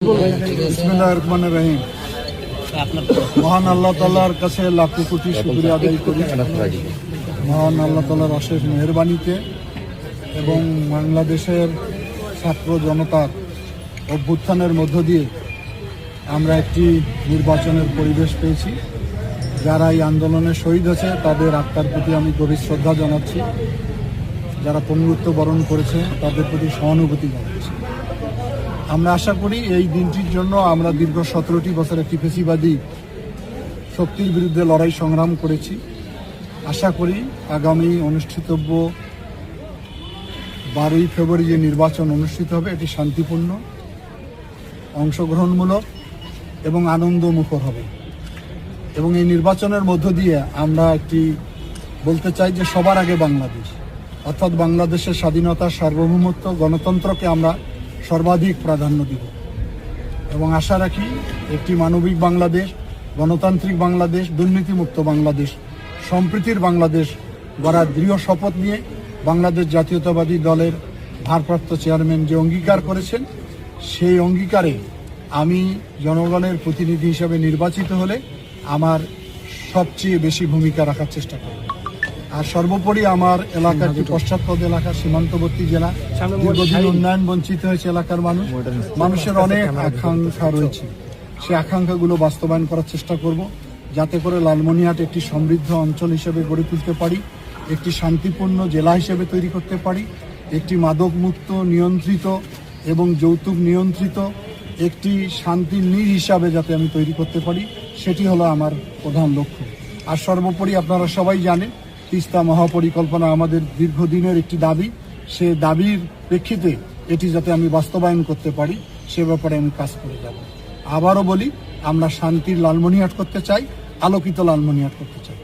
বিসমিল্লাহির রহমানির রহিম। মহান আল্লাহ তাআলার কাছে লাখো কোটি শুকরিয়া আদায় করি। মহান আল্লাহ তাআলার অশেষ মেহেরবানিতে এবং বাংলাদেশের ছাত্র জনতার অভ্যুত্থানের মধ্য দিয়ে আমরা একটি নির্বাচনের পরিবেশ পেয়েছি। যারা এই আন্দোলনে শহীদ হয়েছে তাদের আত্মার প্রতি আমি গভীর শ্রদ্ধা জানাচ্ছি। যারা পঙ্গুত্ব বরণ করেছে তাদের প্রতি সহানুভূতি জানাচ্ছি। আমরা আশা করি এই দিনটির জন্য আমরা দীর্ঘ 17টি বছর একটি ফেসিবাদী শক্তির বিরুদ্ধে লড়াই সংগ্রাম করেছি। আশা করি আগামী অনুষ্ঠিতব্য 12ই ফেব্রুয়ারি যে নির্বাচন অনুষ্ঠিত হবে এটি শান্তিপূর্ণ, অংশগ্রহণমূলক এবং আনন্দমুখর হবে। এবং এই নির্বাচনের মধ্য দিয়ে আমরা একটি বলতে চাই যে সবার আগে বাংলাদেশ, অর্থাৎ বাংলাদেশের স্বাধীনতা, সার্বভৌমত্ব, গণতন্ত্রকে আমরা সর্বাধিক প্রাধান্য দিব এবং আশা রাখি একটি মানবিক বাংলাদেশ, গণতান্ত্রিক বাংলাদেশ, দুর্নীতিমুক্ত বাংলাদেশ, সম্প্রীতির বাংলাদেশ গড়ার দৃঢ় শপথ নিয়ে বাংলাদেশ জাতীয়তাবাদী দলের ভারপ্রাপ্ত চেয়ারম্যান যে অঙ্গীকার করেছেন সেই অঙ্গীকারে আমি জনগণের প্রতিনিধি হিসেবে নির্বাচিত হলে আমার সবচেয়ে বেশি ভূমিকা রাখার চেষ্টা করব। আর সর্বোপরি আমার এলাকার যে পশ্চাৎপদ এলাকা, সীমান্তবর্তী জেলা, দীর্ঘদিন উন্নয়ন বঞ্চিত হয়েছে এলাকার মানুষের অনেক আকাঙ্ক্ষা রয়েছে। সেই আকাঙ্ক্ষাগুলো বাস্তবায়ন করার চেষ্টা করব, যাতে করে লালমনিরহাট একটি সমৃদ্ধ অঞ্চল হিসেবে গড়ে তুলতে পারি, একটি শান্তিপূর্ণ জেলা হিসেবে তৈরি করতে পারি, একটি মাদকমুক্ত, নিয়ন্ত্রিত এবং যৌতুক নিয়ন্ত্রিত একটি শান্তির নীড় হিসাবে যাতে আমি তৈরি করতে পারি, সেটি হলো আমার প্রধান লক্ষ্য। আর সর্বোপরি আপনারা সবাই জানেন তিস্তা মহাপরিকল্পনা আমাদের দীর্ঘদিনের একটি দাবি। সে দাবির প্রেক্ষিতে এটি যাতে আমি বাস্তবায়ন করতে পারি সে ব্যাপারে আমি কাজ করে যাব। আবারও বলি, আমরা শান্তির লালমনিরহাট করতে চাই, আলোকিত লালমনিরহাট করতে চাই।